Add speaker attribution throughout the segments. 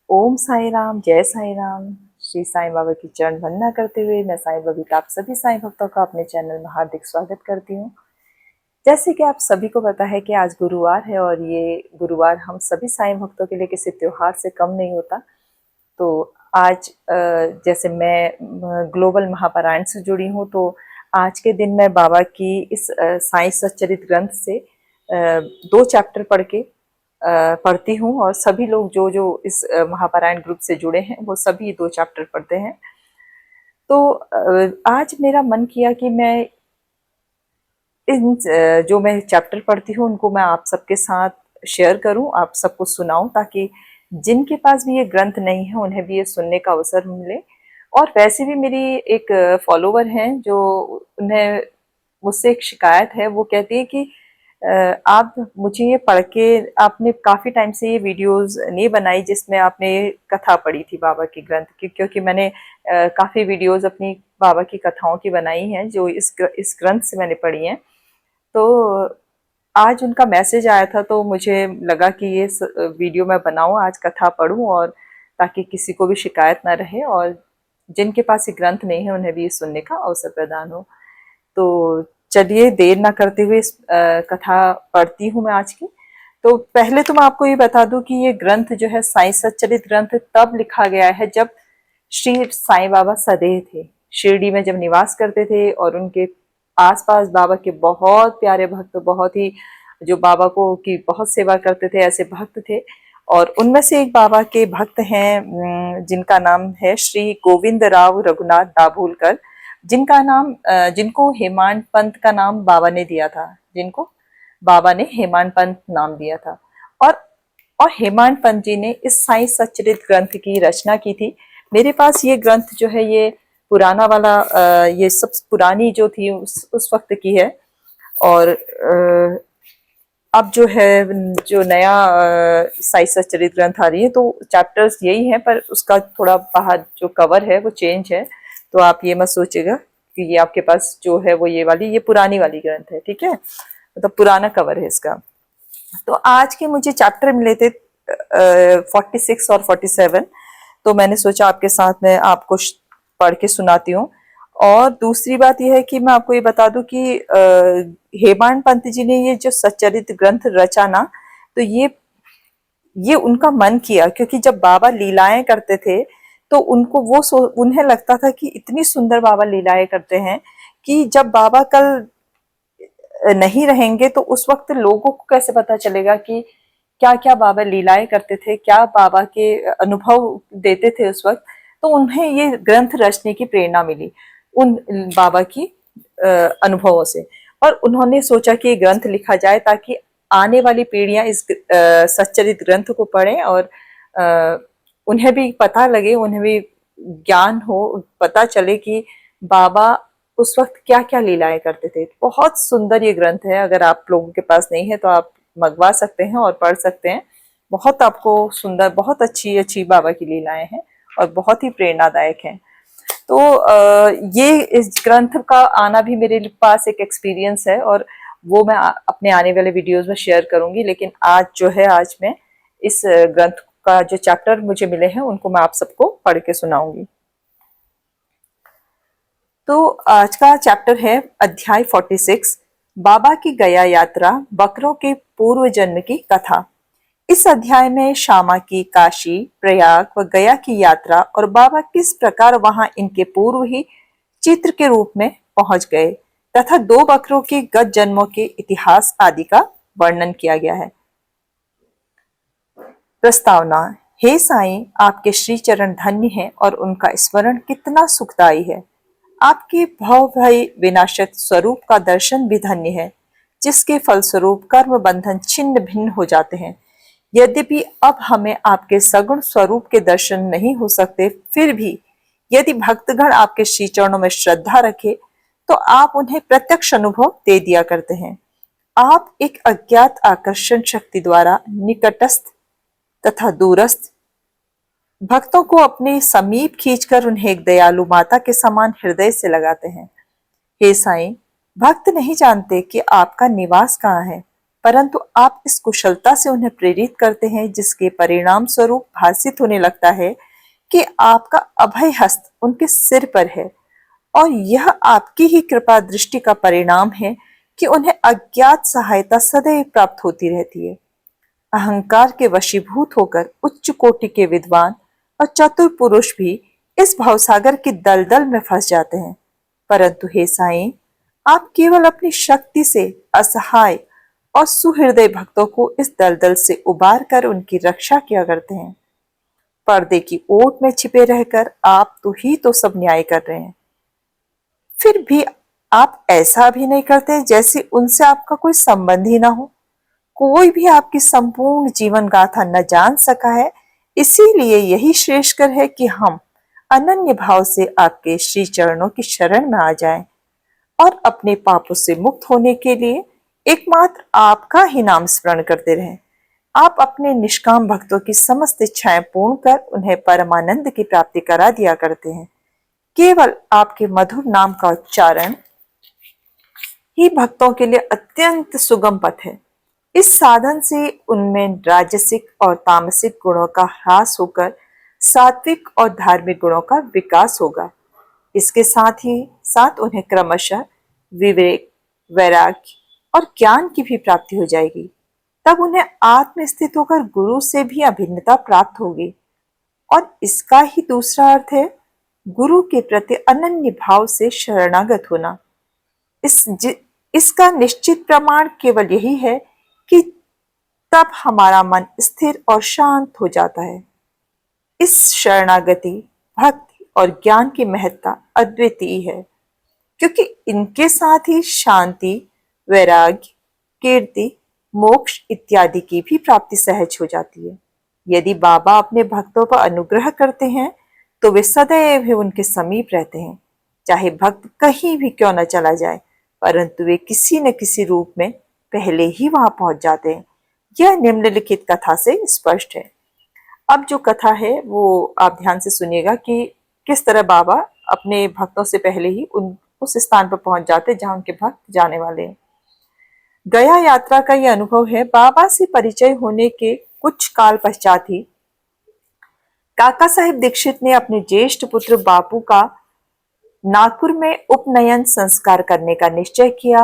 Speaker 1: ओम साई राम, जय साई राम। श्री साईं बाबा की चरण वंदना करते हुए मैं साईं बबीता आप सभी साईं भक्तों का अपने चैनल में हार्दिक स्वागत करती हूँ। जैसे कि आप सभी को पता है कि आज गुरुवार है और ये गुरुवार हम सभी साईं भक्तों के लिए किसी त्योहार से कम नहीं होता। तो आज जैसे मैं ग्लोबल महापारायण से जुड़ी हूँ, तो आज के दिन मैं बाबा की इस साईं सच्चरित ग्रंथ से 2 चैप्टर पढ़ती हूँ और सभी लोग जो जो इस महापारायण ग्रुप से जुड़े हैं वो सभी 2 चैप्टर पढ़ते हैं। तो आज मेरा मन किया कि मैं इन जो मैं चैप्टर पढ़ती हूँ उनको मैं आप सबके साथ शेयर करूँ, आप सबको सुनाऊं, ताकि जिनके पास भी ये ग्रंथ नहीं है उन्हें भी ये सुनने का अवसर मिले। और वैसे भी मेरी एक फॉलोवर हैं जो उन्हें मुझसे एक शिकायत है, वो कहती है कि आप मुझे ये पढ़ के, आपने काफ़ी टाइम से ये वीडियोस नहीं बनाई जिसमें आपने कथा पढ़ी थी बाबा की ग्रंथ की, क्योंकि मैंने काफ़ी वीडियोस अपनी बाबा की कथाओं की बनाई हैं जो इस ग्रंथ से मैंने पढ़ी हैं। तो आज उनका मैसेज आया था, तो मुझे लगा कि ये वीडियो मैं बनाऊं, आज कथा पढूं, और ताकि किसी को भी शिकायत ना रहे और जिनके पास ये ग्रंथ नहीं है उन्हें भी ये सुनने का अवसर प्रदान हो। तो चलिए देर ना करते हुए इस कथा पढ़ती हूँ मैं आज की। तो पहले तो मैं आपको ये बता दूं कि ये ग्रंथ जो है साईं सच्चरित ग्रंथ तब लिखा गया है जब श्री साईं बाबा सदैव थे, शिरडी में जब निवास करते थे, और उनके आसपास बाबा के बहुत प्यारे भक्त, बहुत ही जो बाबा को की बहुत सेवा करते थे, ऐसे भक्त थे। और उनमें से एक बाबा के भक्त हैं जिनका नाम है श्री गोविंद राव रघुनाथ दाभोलकर, जिनको हेमांड पंत का नाम बाबा ने दिया था, जिनको बाबा ने हेमांड पंत नाम दिया था। और और हेमांड पंत जी ने इस साईं सच्चरित ग्रंथ की रचना की थी। मेरे पास ये ग्रंथ जो है ये पुराना वाला, ये सब पुरानी जो थी उस वक्त की है। और अब जो है जो नया साईं सच्चरित ग्रंथ आ रही है, तो चैप्टर्स यही हैं, पर उसका थोड़ा बाहर जो कवर है वो चेंज है। तो आप ये मत सोचिएगा कि ये आपके पास जो है वो ये पुरानी वाली ग्रंथ है, ठीक है, मतलब पुराना कवर है इसका। तो आज के मुझे चैप्टर मिले थे 46 और 47, तो मैंने सोचा आपके साथ में आपको पढ़ के सुनाती हूँ। और दूसरी बात यह है कि मैं आपको ये बता दूं कि हेमांड पंत जी ने ये जो सच्चरित ग्रंथ रचा ना, तो ये उनका मन किया, क्योंकि जब बाबा लीलाएं करते थे तो उनको उन्हें लगता था कि इतनी सुंदर बाबा लीलाएं करते हैं कि जब बाबा कल नहीं रहेंगे तो उस वक्त लोगों को कैसे पता चलेगा कि क्या क्या बाबा लीलाएं करते थे, क्या बाबा के अनुभव देते थे उस वक्त। तो उन्हें ये ग्रंथ रचने की प्रेरणा मिली उन बाबा की अनुभवों से, और उन्होंने सोचा कि ये ग्रंथ लिखा जाए ताकि आने वाली पीढ़ियां इस सच्चरित ग्रंथ को पढ़ें और उन्हें भी पता लगे, उन्हें भी ज्ञान हो, पता चले कि बाबा उस वक्त क्या क्या लीलाएं करते थे। बहुत सुंदर ये ग्रंथ है, अगर आप लोगों के पास नहीं है तो आप मंगवा सकते हैं और पढ़ सकते हैं। बहुत आपको सुंदर, बहुत अच्छी अच्छी बाबा की लीलाएं हैं और बहुत ही प्रेरणादायक हैं। तो ये इस ग्रंथ का आना भी मेरे पास एक एक्सपीरियंस है और वो मैं अपने आने वाले वीडियोस में शेयर करूंगी। लेकिन आज जो है, आज मैं इस ग्रंथ का जो चैप्टर मुझे मिले हैं उनको मैं आप सबको पढ़ के सुनाऊंगी। तो आज का चैप्टर है अध्याय 46, बाबा की गया यात्रा, बकरों के पूर्व जन्म की कथा। इस अध्याय में श्यामा की काशी, प्रयाग व गया की यात्रा और बाबा किस प्रकार वहां इनके पूर्व ही चित्र के रूप में पहुंच गए तथा 2 बकरों के गत जन्मों के इतिहास आदि का वर्णन किया गया है। प्रस्तावना। हे साईं, आपके श्री चरण धन्य हैं और उनका स्मरण कितना सुखदायी है। आपके भव भय विनाशक स्वरूप का दर्शन भी धन्य है, जिसके फलस्वरूप कर्म बंधन छिन्न भिन्न हो जाते हैं। यद्यपि अब हमें आपके सगुण स्वरूप के दर्शन नहीं हो सकते, फिर भी यदि भक्तगण आपके श्री चरणों में श्रद्धा रखे तो आप उन्हें प्रत्यक्ष अनुभव दे दिया करते हैं। आप एक अज्ञात आकर्षण शक्ति द्वारा निकटस्थ तथा दूरस्थ भक्तों को अपने समीप खींचकर उन्हें एक दयालु माता के समान हृदय से लगाते हैं। हे साईं, भक्त नहीं जानते कि आपका निवास कहाँ है, परंतु आप इस कुशलता से उन्हें प्रेरित करते हैं जिसके परिणाम स्वरूप भासित होने लगता है कि आपका अभय हस्त उनके सिर पर है और यह आपकी ही कृपा दृष्टि का परिणाम है कि उन्हें अज्ञात सहायता सदैव प्राप्त होती रहती है। अहंकार के वशीभूत होकर उच्च कोटि के विद्वान और चतुर पुरुष भी इस भवसागर की दलदल में फंस जाते हैं, परंतु हे साईं, आप केवल अपनी शक्ति से असहाय और सुहृदय भक्तों को इस दलदल से उबार कर उनकी रक्षा किया करते हैं। पर्दे की ओट में छिपे रहकर आप तो सब न्याय कर रहे हैं, फिर भी आप ऐसा भी नहीं करते जैसे उनसे आपका कोई संबंध ही ना हो। कोई भी आपकी संपूर्ण जीवन गाथा न जान सका है, इसीलिए यही श्रेष्ठकर है कि हम अनन्य भाव से आपके श्री चरणों की शरण में आ जाएं और अपने पापों से मुक्त होने के लिए एकमात्र आपका ही नाम स्मरण करते रहें। आप अपने निष्काम भक्तों की समस्त इच्छाएं पूर्ण कर उन्हें परमानंद की प्राप्ति करा दिया करते हैं। केवल आपके मधुर नाम का उच्चारण ही भक्तों के लिए अत्यंत सुगम पथ है। इस साधन से उनमें राजसिक और तामसिक गुणों का ह्रास होकर सात्विक और धार्मिक गुणों का विकास होगा। इसके साथ ही साथ उन्हें क्रमशः विवेक, वैराग्य और ज्ञान की भी प्राप्ति हो जाएगी। तब उन्हें आत्म स्थित होकर गुरु से भी अभिन्नता प्राप्त होगी और इसका ही दूसरा अर्थ है गुरु के प्रति अनन्य भाव से शरणागत होना। इसका निश्चित प्रमाण केवल यही है कि तब हमारा मन स्थिर और शांत हो जाता है। इस शरणागति, भक्ति और ज्ञान की महत्ता अद्वितीय है, क्योंकि इनके साथ ही शांति, वैराग्य, कीर्ति, मोक्ष इत्यादि की भी प्राप्ति सहज हो जाती है। यदि बाबा अपने भक्तों पर अनुग्रह करते हैं तो वे सदैव ही उनके समीप रहते हैं, चाहे भक्त कहीं भी क्यों न चला जाए, परंतु वे किसी न किसी रूप में पहले ही वहां पहुंच जाते हैं। यह निम्नलिखित कथा से स्पष्ट है। अब जो कथा है वो आप ध्यान से सुनिएगा कि किस तरह बाबा अपने भक्तों से पहले ही उस स्थान पर पहुंच जाते जहां उनके भक्त जाने वाले हैं। गया यात्रा का यह अनुभव है। बाबा से परिचय होने के कुछ काल पश्चात ही काका साहेब दीक्षित ने अपने ज्येष्ठ पुत्र बापू का नागपुर में उपनयन संस्कार करने का निश्चय किया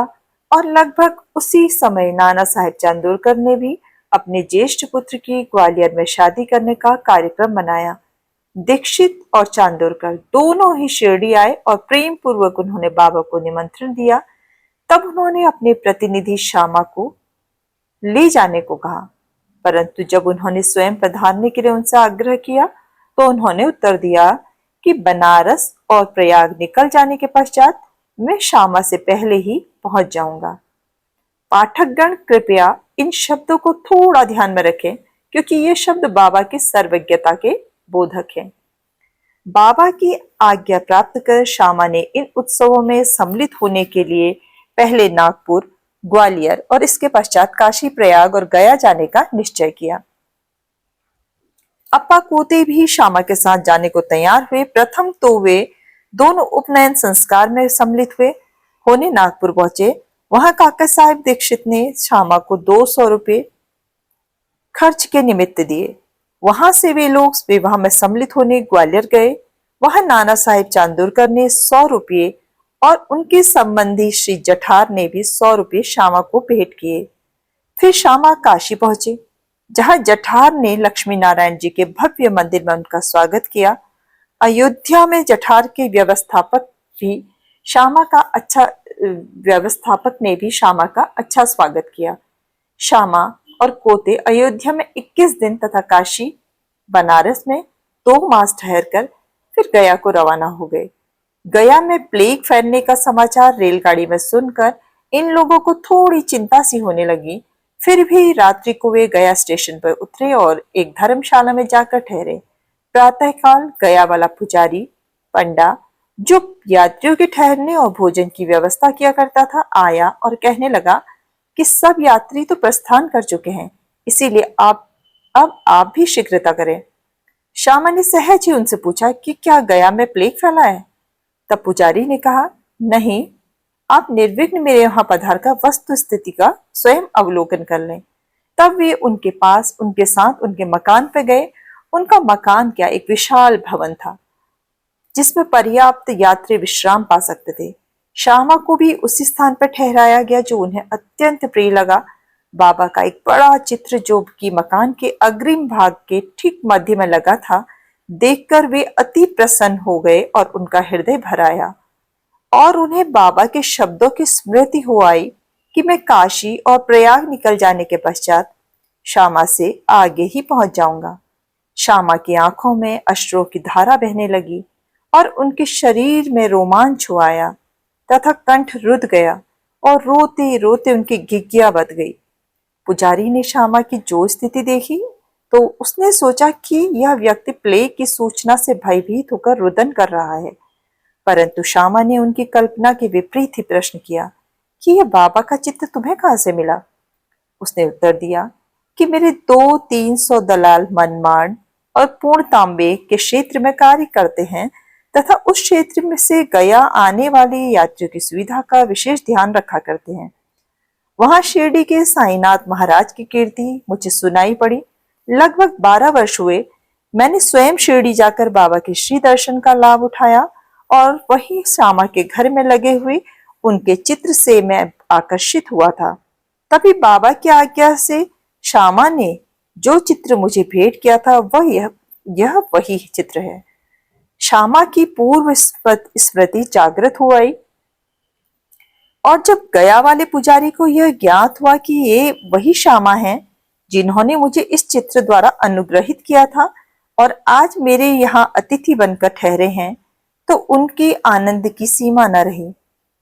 Speaker 1: और लगभग उसी समय नाना साहेब चांदोरकर ने भी अपने ज्येष्ठ पुत्र की ग्वालियर में शादी करने का कार्यक्रम बनाया। दीक्षित और चांदोरकर दोनों ही शिरडी आए और प्रेम पूर्वक उन्होंने बाबा को निमंत्रण दिया। तब उन्होंने अपने प्रतिनिधि श्यामा को ले जाने को कहा, परंतु जब उन्होंने स्वयं पधारने के लिए उनसे आग्रह किया तो उन्होंने उत्तर दिया कि बनारस और प्रयाग निकल जाने के पश्चात मैं श्यामा से पहले ही पहुंच जाऊंगा। पाठकगण कृपया इन शब्दों को थोड़ा ध्यान में रखें, क्योंकि ये शब्द बाबा की सर्वज्ञता के बोधक हैं। बाबा की आज्ञा प्राप्त कर श्यामा ने इन उत्सवों में सम्मिलित होने के लिए पहले नागपुर, ग्वालियर और इसके पश्चात काशी, प्रयाग और गया जाने का निश्चय किया। अप्पा कोते भी श्यामा के साथ जाने को तैयार हुए। प्रथम तो वे दोनों उपनयन संस्कार में सम्मिलित हुए होने नागपुर पहुंचे। वहां काका साहेब दीक्षित ने श्यामा को 200 रुपये खर्च के निमित्त दिए। वहां से वे लोग विवाह में सम्मिलित होने ग्वालियर गए। वहां नाना साहेब चांदोरकर ने 100 रुपये और उनके संबंधी श्री जठार ने भी 100 रुपये श्यामा को भेंट किए। फिर श्यामा काशी पहुंचे, जहां जठार ने लक्ष्मी नारायण जी के भव्य मंदिर में उनका स्वागत किया। अयोध्या में जठार के व्यवस्थापक ने भी श्यामा का अच्छा स्वागत किया। श्यामा और कोते अयोध्या में 21 दिन तथा काशी, बनारस में 2 मास ठहरकर फिर गया को रवाना हो गए। गया में प्लेग फैलने का समाचार रेलगाड़ी में सुनकर इन लोगों को थोड़ी चिंता सी होने लगी। फिर भी रात्रि को वे गया स्टेशन पर उतरे और एक धर्मशाला में जाकर ठहरे। प्रातःकाल गया वाला पुजारी पंडा, जो यात्रियों के ठहरने और भोजन की व्यवस्था किया करता था, आया और कहने लगा कि सब यात्री तो प्रस्थान कर चुके हैं, इसीलिए आप भी शीघ्रता करें। श्यामा ने सहज ही उनसे पूछा कि क्या गया में प्लेग फैला है? तब पुजारी ने कहा, नहीं, आप निर्विघ्न मेरे यहाँ पधार कर वस्तु स्थिति का स्वयं अवलोकन कर लें। तब वे उनके पास उनके साथ उनके मकान पे गए। उनका मकान क्या, एक विशाल भवन था जिसमें पर्याप्त यात्री विश्राम पा सकते थे। श्यामा को भी उसी स्थान पर ठहराया गया जो उन्हें अत्यंत प्रिय लगा। बाबा का एक बड़ा चित्र जो कि मकान के अग्रिम भाग के ठीक मध्य में लगा था, देखकर वे अति प्रसन्न हो गए और उनका हृदय भर आया और उन्हें बाबा के शब्दों की स्मृति हो आई कि मैं काशी और प्रयाग निकल जाने के पश्चात श्यामा से आगे ही पहुंच जाऊंगा। श्यामा की आंखों में अश्रुओं की धारा बहने लगी और उनके शरीर में रोमांच हो आया तथा कंठ रुध गया और रोते रोते उनकी गिग्गिया बध गई। पुजारी ने श्यामा की जो स्थिति देखी तो उसने सोचा कि यह व्यक्ति प्लेग की सूचना से भयभीत होकर रुदन कर रहा है, परंतु श्यामा ने उनकी कल्पना के विपरीत ही प्रश्न किया कि यह बाबा का चित्र तुम्हें कहां से मिला। उसने उत्तर दिया कि मेरे 200-300 दलाल मनमाड़ और पूर्ण तांबे के क्षेत्र में कार्य करते हैं तथा उस क्षेत्र में से गया आने वाले यात्रियों की सुविधा का विशेष ध्यान रखा करते हैं। वहां शिरडी के साईनाथ महाराज की कीर्ति मुझे सुनाई पड़ी। लगभग 12 वर्ष हुए मैंने स्वयं शिरडी जाकर बाबा के श्री दर्शन का लाभ उठाया और वही श्यामा के घर में लगे हुए उनके चित्र से मैं आकर्षित हुआ था। तभी बाबा की आज्ञा से श्यामा ने जो चित्र मुझे भेंट किया था वह यह वही चित्र है। श्यामा की पूर्व स्मृति जागृत हो आई और जब गया वाले पुजारी को यह ज्ञात हुआ कि ये वही श्यामा हैं जिन्होंने मुझे इस चित्र द्वारा अनुग्रहित किया था और आज मेरे यहाँ अतिथि बनकर ठहरे हैं, तो उनके आनंद की सीमा न रही।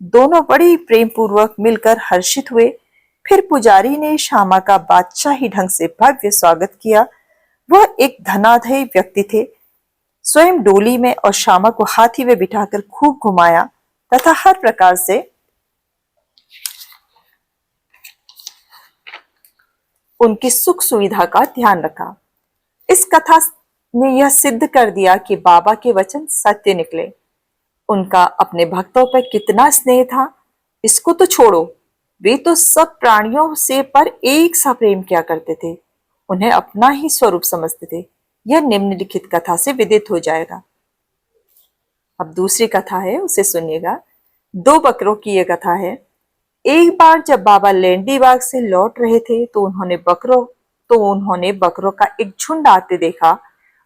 Speaker 1: दोनों बड़ी प्रेम पूर्वक मिलकर हर्षित हुए। फिर पुजारी ने श्यामा का बादशाही ढंग से भव्य स्वागत किया। वह एक धनाढ्य व्यक्ति थे। स्वयं डोली में और श्यामा को हाथी में बिठाकर खूब घुमाया तथा हर प्रकार से उनकी सुख सुविधा का ध्यान रखा। इस कथा ने यह सिद्ध कर दिया कि बाबा के वचन सत्य निकले। उनका अपने भक्तों पर कितना स्नेह था इसको तो छोड़ो, वे तो सब प्राणियों से पर एक सा प्रेम किया करते थे, उन्हें अपना ही स्वरूप समझते थे। यह निम्नलिखित कथा से विदित हो जाएगा। अब दूसरी कथा है, उसे सुनिएगा। 2 बकरों की यह कथा है। एक बार जब बाबा लेंडी बाग से लौट रहे थे तो उन्होंने बकरों का एक झुंड आते देखा।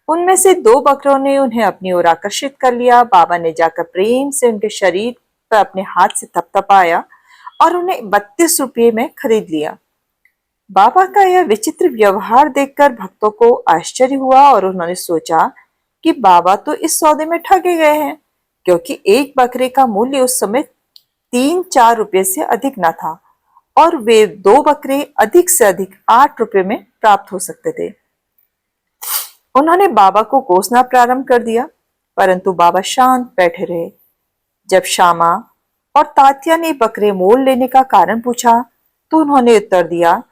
Speaker 1: उनमें से 2 बकरों ने उन्हें अपनी ओर आकर्षित कर लिया। बाबा ने जाकर प्रेम से उनके शरीर पर अपने हाथ से थपथपाया और उन्हें 32 रुपये में खरीद लिया। बाबा का यह विचित्र व्यवहार देखकर भक्तों को आश्चर्य हुआ और उन्होंने सोचा कि बाबा तो इस सौदे में ठगे गए हैं, क्योंकि एक बकरे का मूल्य उस समय 3-4 रुपये से अधिक न था और वे 2 बकरे अधिक से अधिक 8 रुपये में प्राप्त हो सकते थे। उन्होंने बाबा को कोसना प्रारंभ कर दिया, परंतु बाबा शांत बैठे रहे। जब श्यामा और तात्या ने बकरे मोल लेने का कारण पूछा तो उन्होंने उत्तर दिया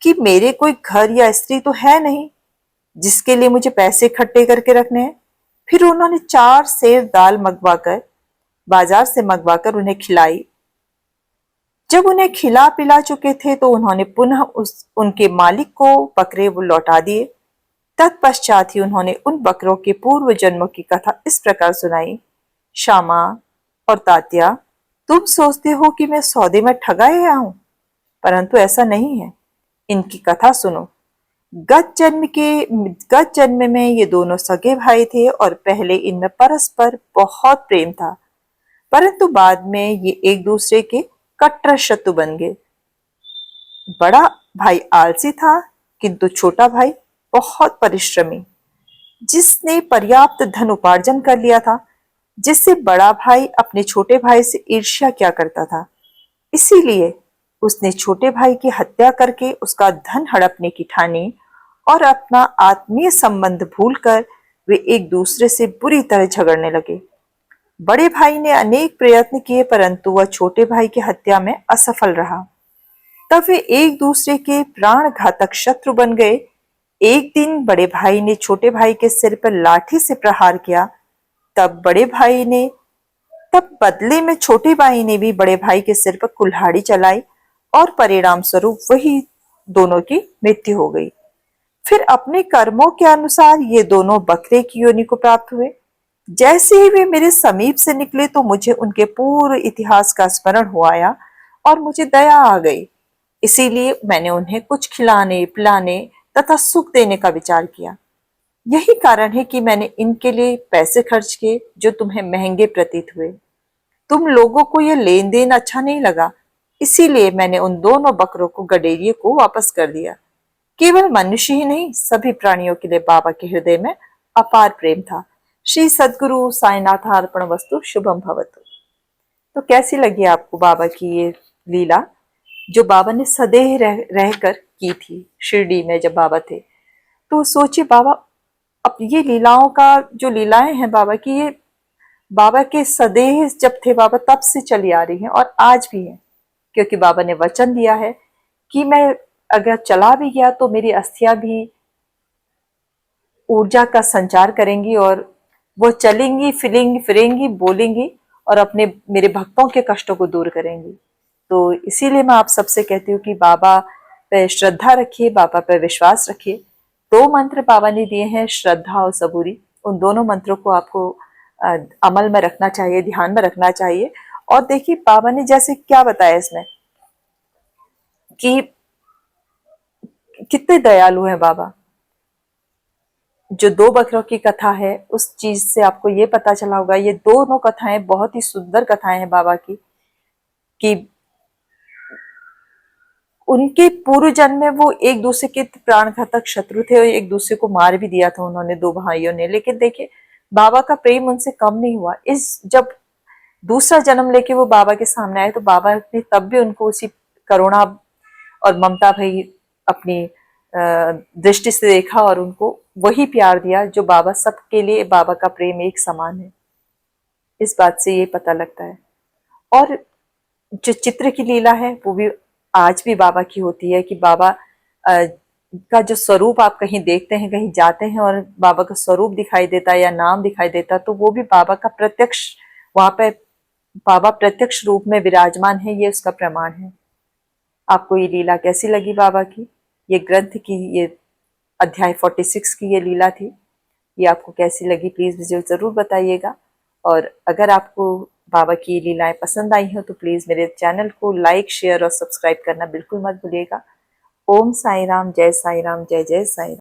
Speaker 1: कि मेरे कोई घर या स्त्री तो है नहीं जिसके लिए मुझे पैसे इकट्ठे करके रखने हैं। फिर उन्होंने 4 सेर दाल बाजार से मंगवाकर उन्हें खिलाई। जब उन्हें खिला पिला चुके थे तो उन्होंने पुनः उनके मालिक को बकरे लौटा दिए। तत्पश्चात ही उन्होंने उन बकरों के पूर्व जन्मों की कथा इस प्रकार सुनाई। श्यामा और तात्या, तुम सोचते हो कि मैं सौदे में ठगा गया हूं, परंतु ऐसा नहीं है। इनकी कथा सुनो। गत जन्म में ये दोनों सगे भाई थे और पहले इनमें परस्पर बहुत प्रेम था, परंतु बाद में ये एक दूसरे के कट्टर शत्रु बन गए। बड़ा भाई आलसी था, किंतु छोटा भाई बहुत परिश्रमी, जिसने पर्याप्त धन उपार्जन कर लिया था, जिससे बड़ा भाई अपने छोटे भाई से ईर्ष्या किया करता था। इसीलिए उसने छोटे भाई की हत्या करके उसका धन हड़पने की ठानी और अपना आत्मीय संबंध भूलकर वे एक दूसरे से बुरी तरह झगड़ने लगे। बड़े भाई ने अनेक प्रयत्न किए, परंतु वह छोटे भाई की हत्या में असफल रहा। तब वे एक दूसरे के प्राण घातक शत्रु बन गए। एक दिन बड़े भाई ने छोटे भाई के सिर पर लाठी से प्रहार किया। तब तब बदले में छोटी बाई ने भी बड़े भाई के सिर पर कुल्हाड़ी चलाई और परिणाम स्वरूप वही दोनों की मृत्यु हो गई। फिर अपने कर्मों के अनुसार ये दोनों बकरे की योनि को प्राप्त हुए। जैसे ही वे मेरे समीप से निकले तो मुझे उनके पूरे इतिहास का स्मरण हो आया और मुझे दया आ गई। इसीलिए मैंने उन्हें कुछ खिलाने पिलाने तथा सुख देने का विचार किया। यही कारण है कि मैंने इनके लिए पैसे खर्च किए जो तुम्हें महंगे प्रतीत हुए। तुम लोगों को यह लेन देन अच्छा नहीं लगा, इसीलिए मैंने उन दोनों बकरों को गडेरिए को वापस कर दिया। केवल मनुष्य ही नहीं, सभी प्राणियों के लिए बाबा के हृदय में अपार प्रेम था। श्री सद्गुरु साईनाथ अर्पण वस्तु शुभम भवतु। तो कैसी लगी आपको बाबा की ये लीला जो बाबा ने सदैव रहकर की थी शिरडी में जब बाबा थे। तो सोचिए बाबा, अब ये लीलाओं का जो लीलाएं हैं बाबा की, ये बाबा के सदैव जब थे बाबा तब से चली आ रही हैं और आज भी है, क्योंकि बाबा ने वचन दिया है कि मैं अगर चला भी गया तो मेरी अस्थियां भी ऊर्जा का संचार करेंगी और वो चलेंगी फिरेंगी बोलेंगी और अपने मेरे भक्तों के कष्टों को दूर करेंगी। तो इसीलिए मैं आप सबसे कहती हूँ कि बाबा पे श्रद्धा रखिए, बाबा पे विश्वास रखिए। दो मंत्र बाबा ने दिए हैं, श्रद्धा और सबूरी। उन दोनों मंत्रों को आपको अमल में रखना चाहिए, ध्यान में रखना चाहिए। और देखिए बाबा ने जैसे क्या बताया इसमें कि कितने दयालु हैं बाबा। जो दो बकरों की कथा है उस चीज से आपको ये पता चला होगा, ये दोनों कथाएं बहुत ही सुंदर कथाएं हैं बाबा की, कि उनके पूर्व जन्म में वो एक दूसरे के प्राण घातक शत्रु थे और एक दूसरे को मार भी दिया था उन्होंने, दो भाइयों ने। लेकिन देखिए बाबा का प्रेम उनसे कम नहीं हुआ। इस जब दूसरा जन्म लेके वो बाबा के सामने आए तो बाबा ने तब भी उनको उसी करुणा और ममता भई अपनी दृष्टि से देखा और उनको वही प्यार दिया जो बाबा सबके लिए, बाबा का प्रेम एक समान है। इस बात से ये पता लगता है। और जो चित्र की लीला है वो भी आज भी बाबा की होती है कि बाबा का जो स्वरूप आप कहीं देखते हैं, कहीं जाते हैं और बाबा का स्वरूप दिखाई देता है या नाम दिखाई देता है, तो वो भी बाबा का प्रत्यक्ष, वहां पे बाबा प्रत्यक्ष रूप में विराजमान है, ये उसका प्रमाण है। आपको ये लीला कैसी लगी बाबा की, ये ग्रंथ की, ये अध्याय 46 की ये लीला थी, ये आपको कैसी लगी प्लीज मुझे जरूर बताइएगा। और अगर आपको बाबा की लीलाएं पसंद आई हो तो प्लीज मेरे चैनल को लाइक शेयर और सब्सक्राइब करना बिल्कुल मत भूलिएगा। ओम साई राम, जय साई राम, जय जय साई राम।